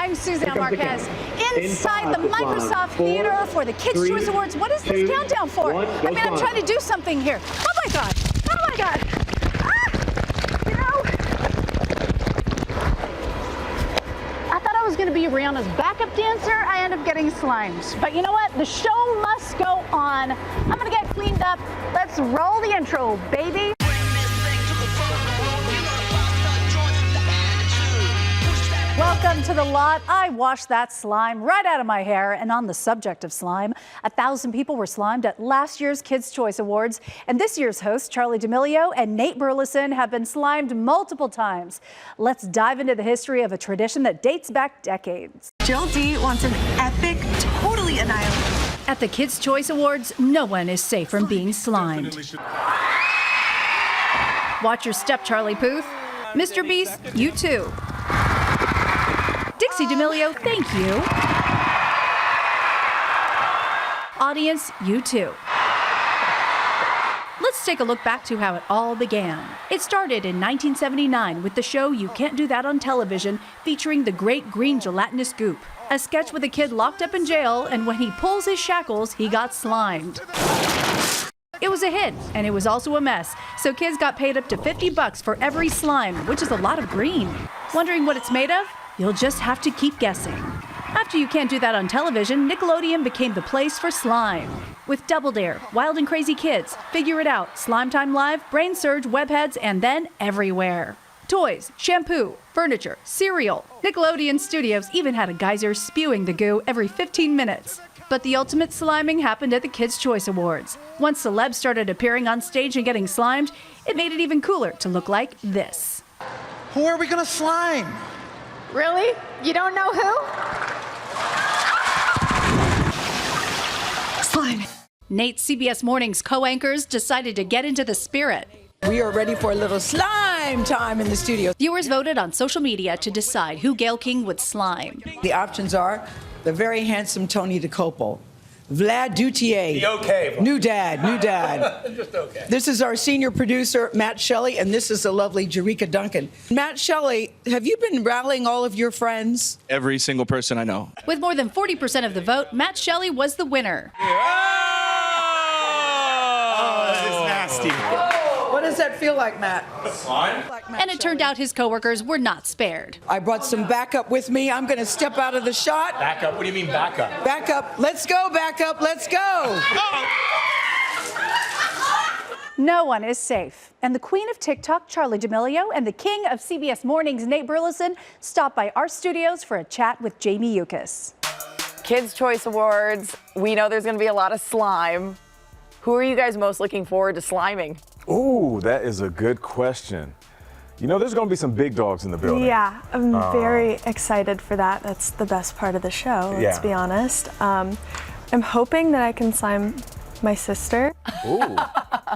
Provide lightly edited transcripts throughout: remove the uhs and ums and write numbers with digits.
I'm Suzanne Marquez. Inside the Microsoft Theater for the Kids Choice Awards. What is this countdown for? I mean, I'm trying to do something here. Oh my God! Oh my God! You know, I thought I was going to be Rihanna's backup dancer. I end up getting slimed. But you know what? The show must go on. I'm going to get cleaned up. Let's roll the intro, baby. Welcome to the lot. I washed that slime right out of my hair. And on the subject of slime, 1,000 people were slimed at last year's Kids Choice Awards. And this year's hosts, Charli and Nate Burleson, have been slimed multiple times. Let's dive into the history of a tradition that dates back decades. Jill D wants an epic, totally annihilating. At the Kids Choice Awards, no one is safe from being slimed. Watch your step, Charlie Puth. Mr. Beast, you too. Dixie D'Amelio, thank you. Audience, you too. Let's take a look back to how it all began. It started in 1979 with the show You Can't Do That on Television, featuring the great green gelatinous goop. A sketch with a kid locked up in jail, and when he pulls his shackles, he got slimed. It was a hit, and it was also a mess, so kids got paid up to $50 for every slime, which is a lot of green. Wondering what it's made of? You'll just have to keep guessing. After You Can't Do That on Television, Nickelodeon became the place for slime. With Double Dare, Wild and Crazy Kids, Figure It Out, Slime Time Live, Brain Surge, Webheads, and then everywhere. Toys, shampoo, furniture, cereal. Nickelodeon Studios even had a geyser spewing the goo every 15 minutes. But the ultimate sliming happened at the Kids' Choice Awards. Once celebs started appearing on stage and getting slimed, it made it even cooler to look like this. Who are we gonna slime? Really? You don't know who? Slime. Nate, CBS Mornings co-anchors, decided to get into the spirit. We are ready for a little slime time in the studio. Viewers voted on social media to decide who Gayle King would slime. The options are the very handsome Tony DeCopo, Vlad Dutier. Be okay. New dad. Just okay. This is our senior producer, Matt Shelley, and this is the lovely Jerika Duncan. Matt Shelley, have you been rallying all of your friends? Every single person I know. With more than 40% of the vote, Matt Shelley was the winner. Oh, this is nasty. What does that feel like, Matt? Slime? And it turned out his coworkers were not spared. I brought some backup with me. I'm going to step out of the shot. Backup? What do you mean backup? Backup. Let's go, backup. Let's go. No one is safe. And the queen of TikTok, Charli D'Amelio, and the king of CBS Mornings, Nate Burleson, stopped by our studios for a chat with Jamie Yuccas. Kids' Choice Awards. We know there's going to be a lot of slime. Who are you guys most looking forward to sliming? Ooh, that is a good question. You know, there's going to be some big dogs in the building. Yeah, I'm very excited for that. That's the best part of the show, let's be honest. I'm hoping that I can slime my sister. Ooh,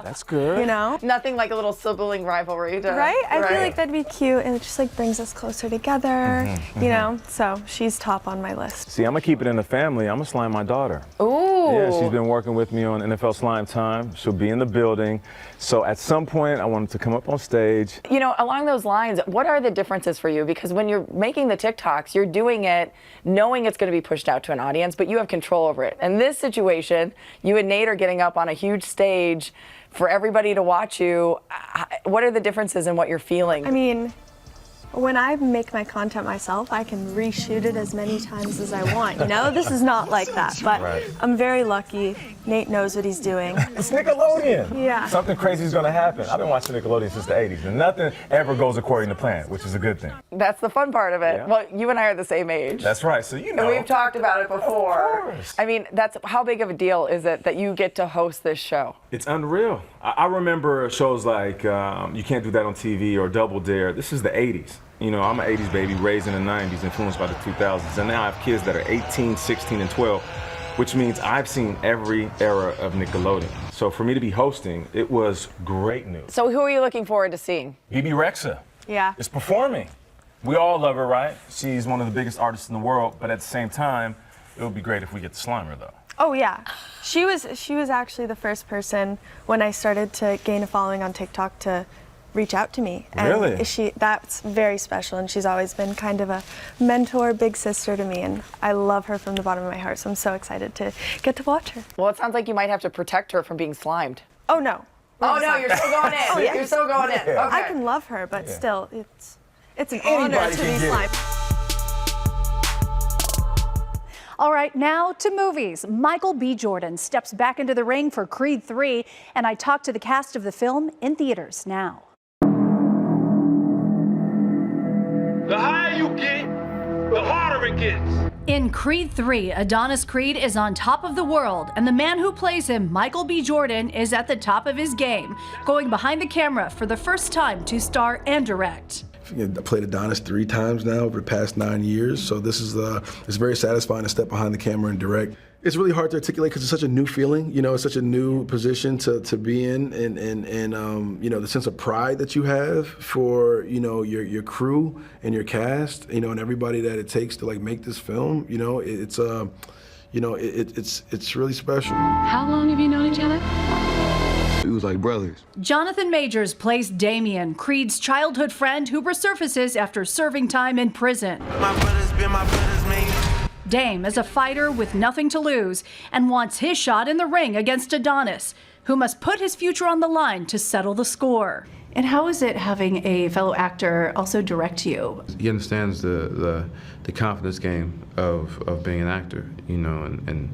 that's good. You know? Nothing like a little sibling rivalry. Right? I feel like that'd be cute, and it just like brings us closer together, you know? So she's top on my list. See, I'm going to keep it in the family. I'm going to slime my daughter. Ooh. Yeah, she's been working with me on NFL Slime Time. She'll be in the building. So at some point, I want her to come up on stage. You know, along those lines, what are the differences for you? Because when you're making the TikToks, you're doing it knowing it's going to be pushed out to an audience, but you have control over it. In this situation, you and Nate are getting up on a huge stage for everybody to watch you. What are the differences in what you're feeling? I mean, when I make my content myself, I can reshoot it as many times as I want, you know? This is not like that, but I'm very lucky. Nate knows what he's doing. It's Nickelodeon. Yeah. Something crazy is going to happen. I've been watching Nickelodeon since the 80s, and nothing ever goes according to plan, which is a good thing. That's the fun part of it. Yeah. Well, you and I are the same age. That's right, so you know. And we've talked about it before. Of course. I mean, how big of a deal is it that you get to host this show? It's unreal. I remember shows like You Can't Do That on TV or Double Dare. This is the 80s. You know, I'm an 80s baby, raised in the 90s, influenced by the 2000s. And now I have kids that are 18, 16, and 12, which means I've seen every era of Nickelodeon. So for me to be hosting, it was great news. So who are you looking forward to seeing? BB Rexha Yeah. is performing. We all love her, right? She's one of the biggest artists in the world, but at the same time, it would be great if we get to slime her, though. Oh yeah, she was actually the first person when I started to gain a following on TikTok to reach out to me. And Really? that's very special, and she's always been kind of a mentor, big sister to me, and I love her from the bottom of my heart, so I'm so excited to get to watch her. Well, it sounds like you might have to protect her from being slimed. Oh, no. Oh, no, you're still going in. Oh, yeah. You're still going in. Okay. I can love her, but still, it's an honor to be slimed. All right, now to movies. Michael B. Jordan steps back into the ring for Creed 3, and I talked to the cast of the film in theaters now. The higher you get, the harder it gets. In Creed 3, Adonis Creed is on top of the world, and the man who plays him, Michael B. Jordan, is at the top of his game, going behind the camera for the first time to star and direct. I played Adonis 3 times now over the past 9 years, so this is it's very satisfying to step behind the camera and direct. It's really hard to articulate because it's such a new feeling, it's such a new position to be in, and the sense of pride that you have for your crew and your cast, and everybody that it takes to make this film. It's really special. How long have you known each other? It was like brothers. Jonathan Majors plays Damien, Creed's childhood friend who resurfaces after serving time in prison. My brothers been my brothers, man. Dame is a fighter with nothing to lose and wants his shot in the ring against Adonis, who must put his future on the line to settle the score. And how is it having a fellow actor also direct you? He understands the confidence game of being an actor, and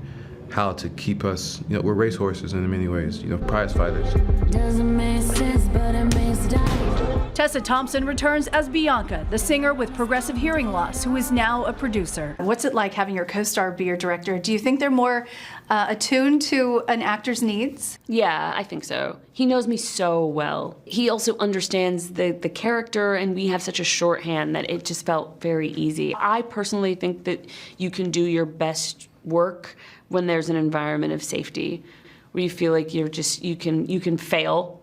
how to keep us, we're racehorses in many ways, prize fighters. Doesn't make sense, but it makes sense. Tessa Thompson returns as Bianca, the singer with progressive hearing loss, who is now a producer. What's it like having your co-star be your director? Do you think they're more attuned to an actor's needs? Yeah, I think so. He knows me so well. He also understands the character, and we have such a shorthand that it just felt very easy. I personally think that you can do your best work when there's an environment of safety, where you feel like you can fail,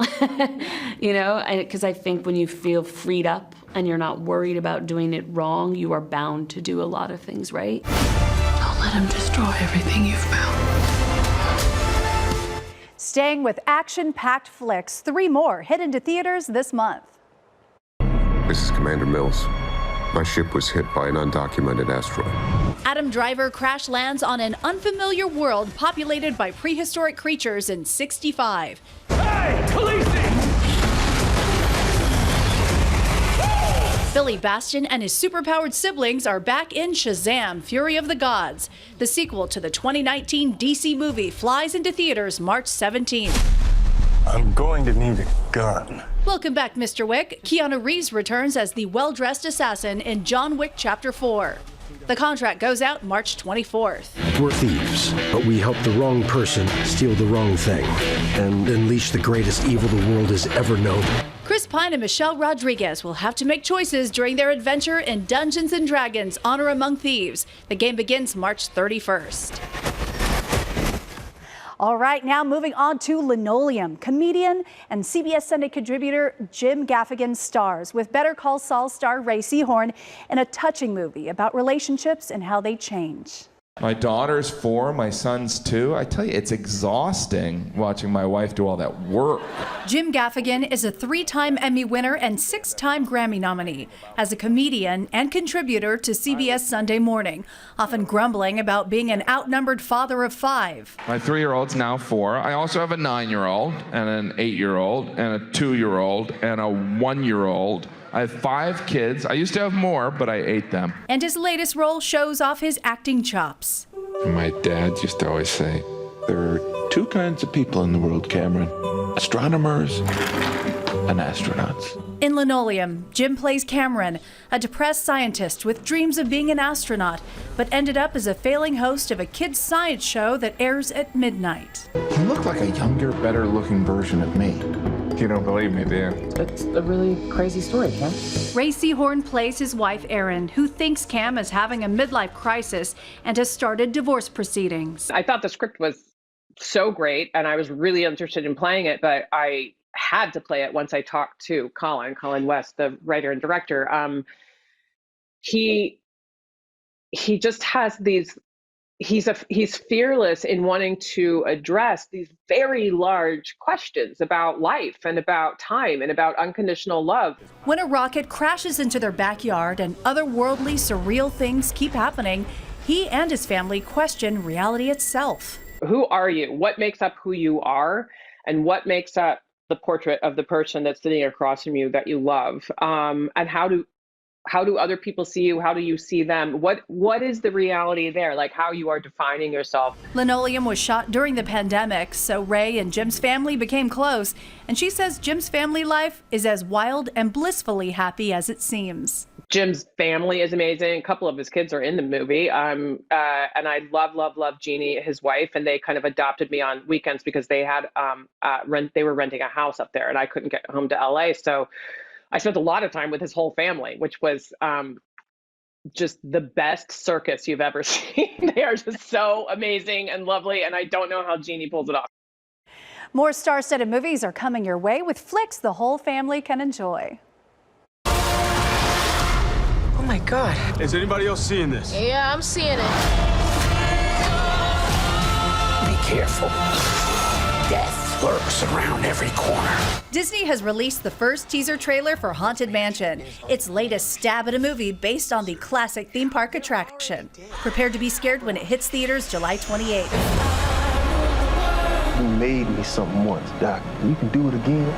because I think when you feel freed up and you're not worried about doing it wrong, you are bound to do a lot of things right. Don't let him destroy everything you've found. Staying with action-packed flicks, 3 more hit into theaters this month. This is Commander Mills. My ship was hit by an undocumented asteroid. Adam Driver crash lands on an unfamiliar world populated by prehistoric creatures in 65. Hey, policing! Billy Bastion and his superpowered siblings are back in Shazam! Fury of the Gods. The sequel to the 2019 DC movie flies into theaters March 17th. I'm going to need a gun. Welcome back, Mr. Wick. Keanu Reeves returns as the well-dressed assassin in John Wick Chapter 4. The contract goes out March 24th. We're thieves, but we help the wrong person steal the wrong thing and unleash the greatest evil the world has ever known. Chris Pine and Michelle Rodriguez will have to make choices during their adventure in Dungeons & Dragons: Honor Among Thieves. The game begins March 31st. All right, now moving on to Linoleum. Comedian and CBS Sunday contributor Jim Gaffigan stars with Better Call Saul star Ray Seahorn in a touching movie about relationships and how they change. My daughter's 4, my son's 2. I tell you, it's exhausting watching my wife do all that work. Jim Gaffigan is a 3-time Emmy winner and 6-time Grammy nominee. As a comedian and contributor to CBS Sunday Morning, often grumbling about being an outnumbered father of 5. My 3-year-old's now 4. I also have a 9-year-old and an 8-year-old and a 2-year-old and a 1-year-old. I have 5 kids. I used to have more, but I ate them. And his latest role shows off his acting chops. My dad used to always say, there are 2 kinds of people in the world, Cameron. Astronomers and astronauts. In Linoleum, Jim plays Cameron, a depressed scientist with dreams of being an astronaut, but ended up as a failing host of a kids' science show that airs at midnight. You look like a younger, better-looking version of me. You don't believe me, do you? It's a really crazy story, Cam. Ray Seahorn plays his wife, Erin, who thinks Cam is having a midlife crisis and has started divorce proceedings. I thought the script was so great, and I was really interested in playing it, but I had to play it once I talked to Colin West, the writer and director. He just has these he's fearless in wanting to address these very large questions about life and about time and about unconditional love. When a rocket crashes into their backyard and otherworldly, surreal things keep happening, he and his family question reality itself. Who are you? What makes up who you are? And what makes up the portrait of the person that's sitting across from you that you love? And how do other people see you? How do you see them? What is the reality there? Like how you are defining yourself. Linoleum was shot during the pandemic, so Ray and Jim's family became close. And she says Jim's family life is as wild and blissfully happy as it seems. Jim's family is amazing. A couple of his kids are in the movie. And I love Jeannie, his wife, and they kind of adopted me on weekends because they had they were renting a house up there and I couldn't get home to LA. So I spent a lot of time with his whole family, which was just the best circus you've ever seen. They are just so amazing and lovely, and I don't know how Jeannie pulls it off. More star-studded movies are coming your way with flicks the whole family can enjoy. Oh my God. Is anybody else seeing this? Yeah, I'm seeing it. Be careful. Death lurks around every corner. Disney has released the first teaser trailer for Haunted Mansion, its latest stab at a movie based on the classic theme park attraction. Prepare to be scared when it hits theaters July 28th. You made me something once, Doc. You can do it again.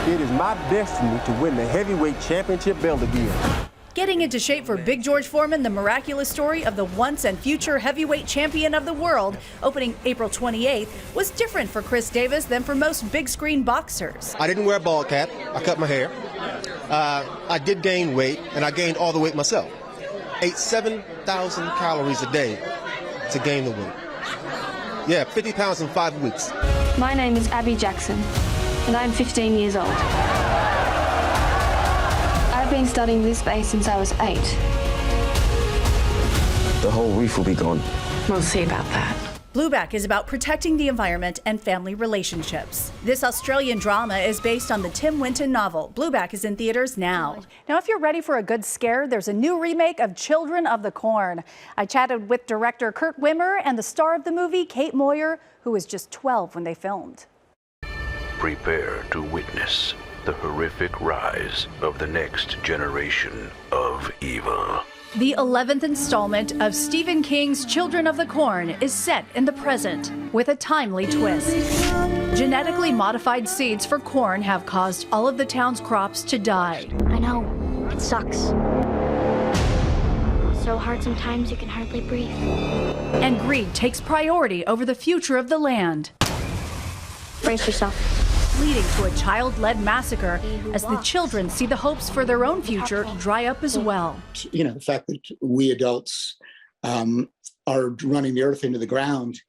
It is my destiny to win the heavyweight championship belt again. Getting into shape for Big George Foreman, the miraculous story of the once and future heavyweight champion of the world, opening April 28th, was different for Chris Davis than for most big screen boxers. I didn't wear a bald cap. I cut my hair. I did gain weight, and I gained all the weight myself. Ate 7,000 calories a day to gain the weight. Yeah, 50 pounds in 5 weeks. My name is Abby Jackson, and I'm 15 years old. I've been studying this space since I was 8. The whole reef will be gone. We'll see about that. Blueback is about protecting the environment and family relationships. This Australian drama is based on the Tim Winton novel. Blueback is in theaters now. Now, if you're ready for a good scare, there's a new remake of Children of the Corn. I chatted with director Kurt Wimmer and the star of the movie, Kate Moyer, who was just 12 when they filmed. Prepare to witness the horrific rise of the next generation of evil. The 11th installment of Stephen King's Children of the Corn is set in the present with a timely twist. Genetically modified seeds for corn have caused all of the town's crops to die. I know, it sucks. So hard sometimes you can hardly breathe. And greed takes priority over the future of the land. Brace yourself. Leading to a child-led massacre as the children see the hopes for their own future dry up as well. You know, the fact that we adults are running the earth into the ground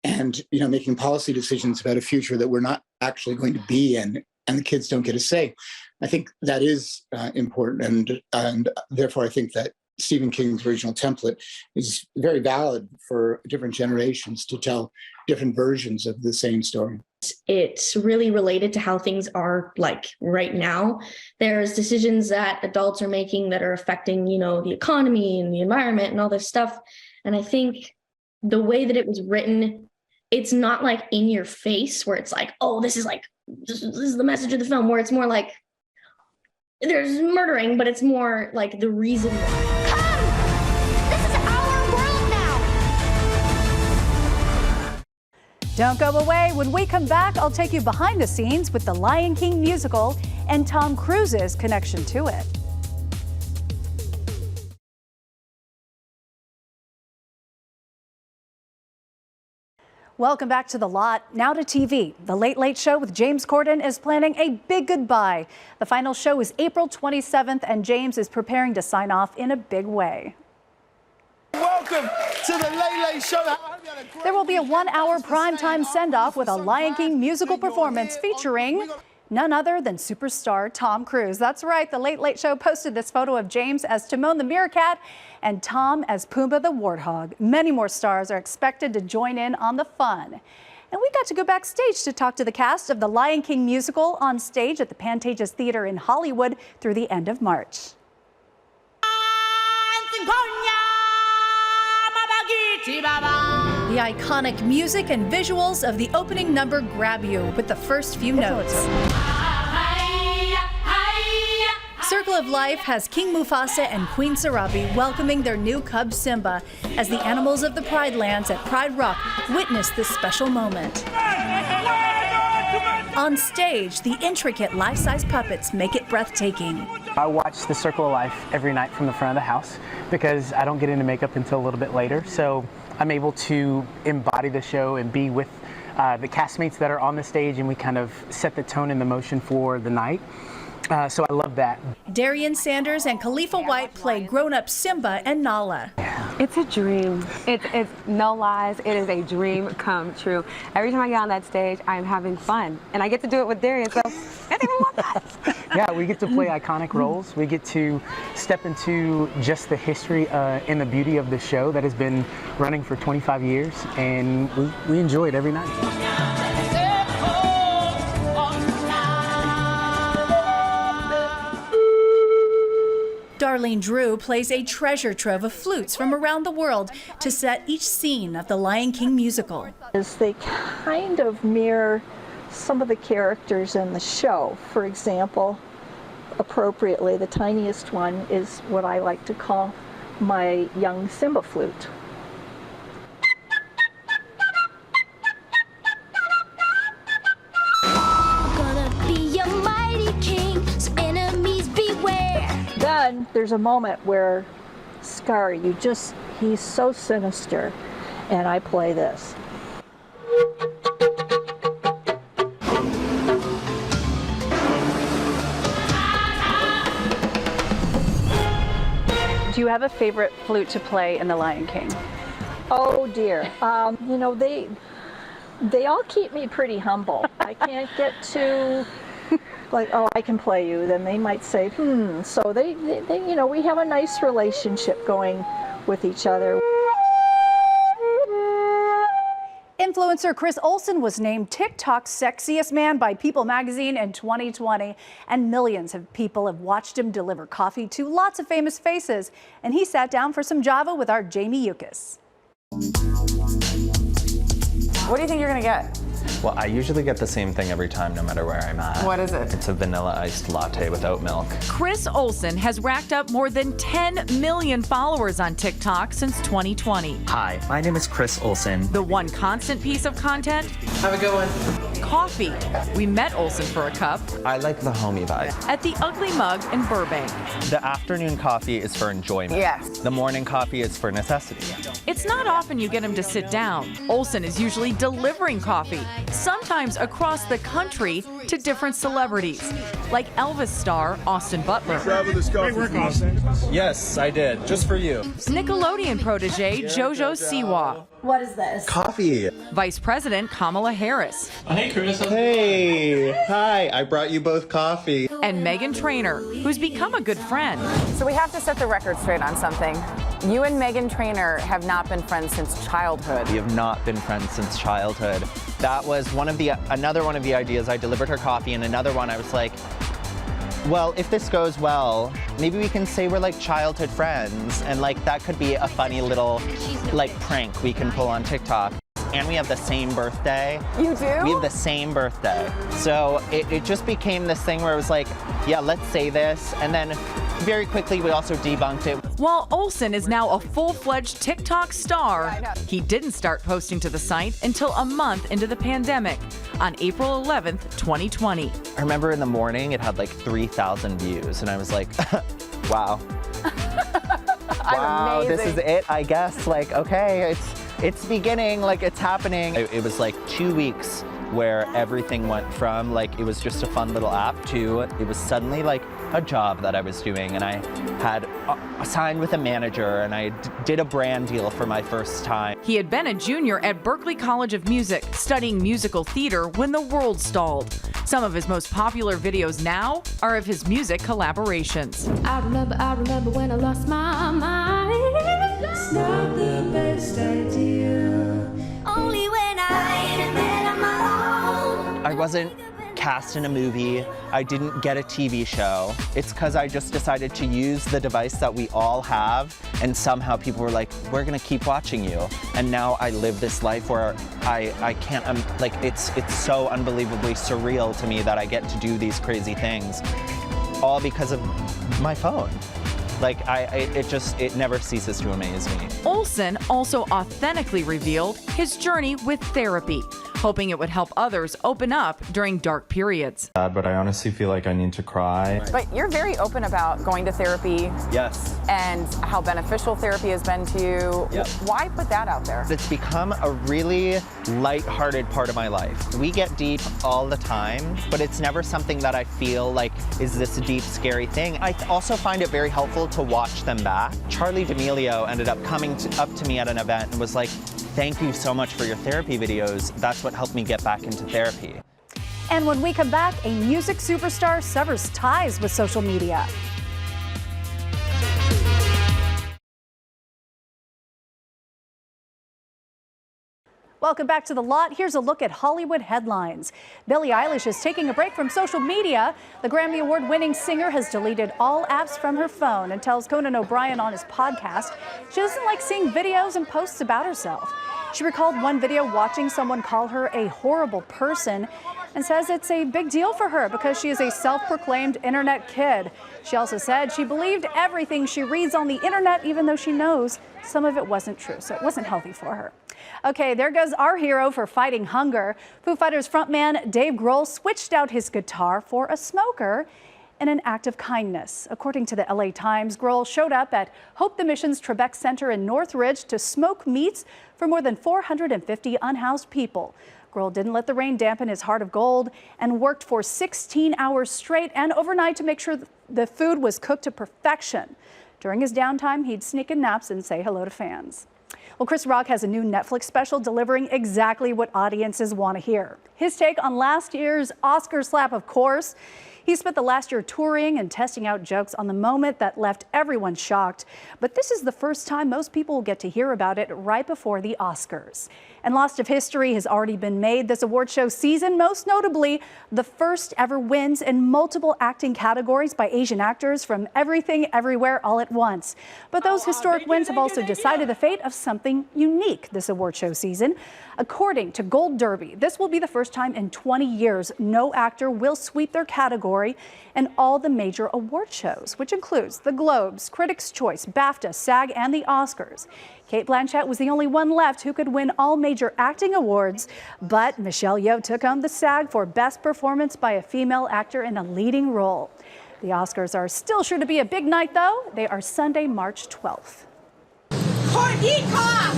and, you know, making policy decisions about a future that we're not actually going to be in, and the kids don't get a say. I think that is important, and therefore I think that Stephen King's original template is very valid for different generations to tell different versions of the same story. It's really related to how things are like right now. There's decisions that adults are making that are affecting, you know, the economy and the environment and all this stuff. And I think the way that it was written, it's not like in your face where it's like, oh, this is the message of the film, where it's more like there's murdering, but it's more like the reason why. Don't go away. When we come back, I'll take you behind the scenes with the Lion King musical and Tom Cruise's connection to it. Welcome back to The Lot. Now to TV. The Late Late Show with James Corden is planning a big goodbye. The final show is April 27th, and James is preparing to sign off in a big way. Welcome to the Late Late Show. There will be a 1-hour primetime send-off with a Lion King musical performance featuring none other than superstar Tom Cruise. That's right, the Late Late Show posted this photo of James as Timon the Meerkat and Tom as Pumbaa the Warthog. Many more stars are expected to join in on the fun. And we got to go backstage to talk to the cast of the Lion King musical on stage at the Pantages Theater in Hollywood through the end of March. The iconic music and visuals of the opening number grab you with the first few notes. Circle of Life has King Mufasa and Queen Sarabi welcoming their new cub Simba as the animals of the Pride Lands at Pride Rock witness this special moment. On stage, the intricate life-size puppets make it breathtaking. I watch the Circle of Life every night from the front of the house because I don't get into makeup until a little bit later, so I'm able to embody the show and be with the castmates that are on the stage, and we kind of set the tone and the motion for the night. So I love that. Darian Sanders and Khalifa White play grown-up Simba and Nala. It's a dream. It's no lies. It is a dream come true. Every time I get on that stage, I'm having fun, and I get to do it with Darian. So I think we want that. Yeah, we get to play iconic roles. We get to step into just the history and the beauty of the show that has been running for 25 years, and we enjoy it every night. Darlene Drew plays a treasure trove of flutes from around the world to set each scene of the Lion King musical. They kind of mirror some of the characters in the show. For example, appropriately, the tiniest one is what I like to call my young Simba flute. Then there's a moment where Scar, he's so sinister, and I play this. Do you have a favorite flute to play in The Lion King? Oh dear, you know, they all keep me pretty humble. I can't get too like, oh, I can play you, then they might say, So they you know, we have a nice relationship going with each other. Influencer Chris Olsen was named TikTok's sexiest man by People magazine in 2020, and millions of people have watched him deliver coffee to lots of famous faces. And he sat down for some Java with our Jamie Yukas. What do you think you're gonna get? Well, I usually get the same thing every time, no matter where I'm at. What is it? It's a vanilla iced latte without milk. Chris Olsen has racked up more than 10 million followers on TikTok since 2020. Hi, my name is Chris Olsen. The one constant piece of content? Have a good one. Coffee. We met Olsen for a cup. I like the homey vibe. At the Ugly Mug in Burbank. The afternoon coffee is for enjoyment. Yes. The morning coffee is for necessity. It's not often you get him to sit down. Olsen is usually delivering coffee, sometimes across the country to different celebrities, like Elvis star Austin Butler. Great work, Austin. Yes, I did. Just for you. Nickelodeon protege JoJo Siwa. What is this? Coffee. Vice President Kamala Harris. Hey, Chris. Hey. Hi, I brought you both coffee. And Meghan Trainor, who's become a good friend. So we have to set the record straight on something. You and Meghan Trainor have not been friends since childhood. We have not been friends since childhood. That was another one of the ideas. I delivered her coffee, and another one I was like, well, if this goes well, maybe we can say we're like childhood friends, and like that could be a funny little like prank we can pull on TikTok. And we have the same birthday. You do? We have the same birthday. So it just became this thing where it was like, yeah, let's say this. And then very quickly we also debunked it. While Olsen is now a full-fledged TikTok star, he didn't start posting to the site until a month into the pandemic on April 11th, 2020. I remember in the morning it had like 3,000 views, and I was like, wow. Wow, this is it, I guess. Like, okay, it's beginning, like it's happening. It was like 2 weeks where everything went from like it was just a fun little app to it was suddenly like a job that I was doing, and I had signed with a manager, and I did a brand deal for my first time. He had been a junior at Berklee College of Music, studying musical theater when the world stalled. Some of his most popular videos now are of his music collaborations. I remember when I lost my mind. It's not the best idea. Only when I'm alone. I wasn't cast in a movie. I didn't get a TV show. It's because I just decided to use the device that we all have, and somehow people were like, we're gonna keep watching you. And now I live this life where I can't, like, it's so unbelievably surreal to me that I get to do these crazy things, all because of my phone. Like, it never ceases to amaze me. Olsen also authentically revealed his journey with therapy, hoping it would help others open up during dark periods. But I honestly feel like I need to cry. But you're very open about going to therapy. Yes. And how beneficial therapy has been to you. Yep. Why put that out there? It's become a really lighthearted part of my life. We get deep all the time, but it's never something that I feel like is this deep, scary thing. I also find it very helpful to watch them back. Charli D'Amelio ended up coming up to me at an event and was like, thank you so much for your therapy videos. That's what helped me get back into therapy. And when we come back, a music superstar severs ties with social media. Welcome back to The Lot. Here's a look at Hollywood headlines. Billie Eilish is taking a break from social media. The Grammy Award-winning singer has deleted all apps from her phone and tells Conan O'Brien on his podcast she doesn't like seeing videos and posts about herself. She recalled one video watching someone call her a horrible person and says it's a big deal for her because she is a self-proclaimed internet kid. She also said she believed everything she reads on the internet, even though she knows some of it wasn't true, so it wasn't healthy for her. Okay, there goes our hero for fighting hunger. Foo Fighters frontman Dave Grohl switched out his guitar for a smoker in an act of kindness. According to the LA Times, Grohl showed up at Hope the Mission's Trebek Center in Northridge to smoke meats for more than 450 unhoused people. Grohl didn't let the rain dampen his heart of gold and worked for 16 hours straight and overnight to make sure the food was cooked to perfection. During his downtime, he'd sneak in naps and say hello to fans. Well, Chris Rock has a new Netflix special delivering exactly what audiences want to hear. His take on last year's Oscar slap, of course. He spent the last year touring and testing out jokes on the moment that left everyone shocked. But this is the first time most people will get to hear about it right before the Oscars. And lots of history has already been made this award show season, most notably the first ever wins in multiple acting categories by Asian actors from Everything Everywhere All at Once. But those historic wins have also decided the fate of something unique this award show season. According to Gold Derby, this will be the first time in 20 years no actor will sweep their category in all the major award shows, which includes the Globes, Critics' Choice, BAFTA, SAG, and the Oscars. Kate Blanchett was the only one left who could win all major acting awards, but Michelle Yeoh took home the SAG for Best Performance by a Female Actor in a Leading Role. The Oscars are still sure to be a big night, though. They are Sunday, March 12th. Courtney Cox!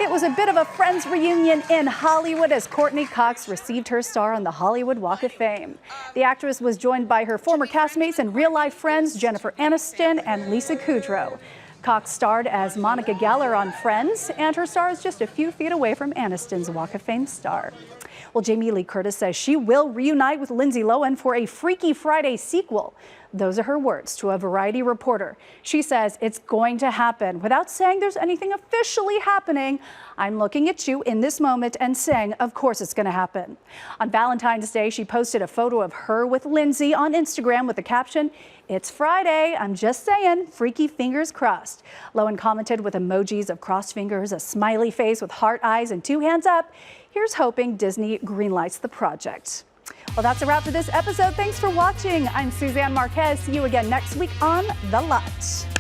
It was a bit of a Friends reunion in Hollywood as Courtney Cox received her star on the Hollywood Walk of Fame. The actress was joined by her former castmates and real-life friends Jennifer Aniston and Lisa Kudrow. Cox starred as Monica Geller on Friends, and her star is just a few feet away from Aniston's Walk of Fame star. Well, Jamie Lee Curtis says she will reunite with Lindsay Lohan for a Freaky Friday sequel. Those are her words to a Variety reporter. She says it's going to happen. Without saying there's anything officially happening, I'm looking at you in this moment and saying, of course it's going to happen. On Valentine's Day, she posted a photo of her with Lindsay on Instagram with the caption, "It's Friday, I'm just saying, freaky fingers crossed." Lohan commented with emojis of crossed fingers, a smiley face with heart eyes, and 2 hands up. Here's hoping Disney greenlights the project. Well, that's a wrap for this episode. Thanks for watching. I'm Suzanne Marquez. See you again next week on The Lot.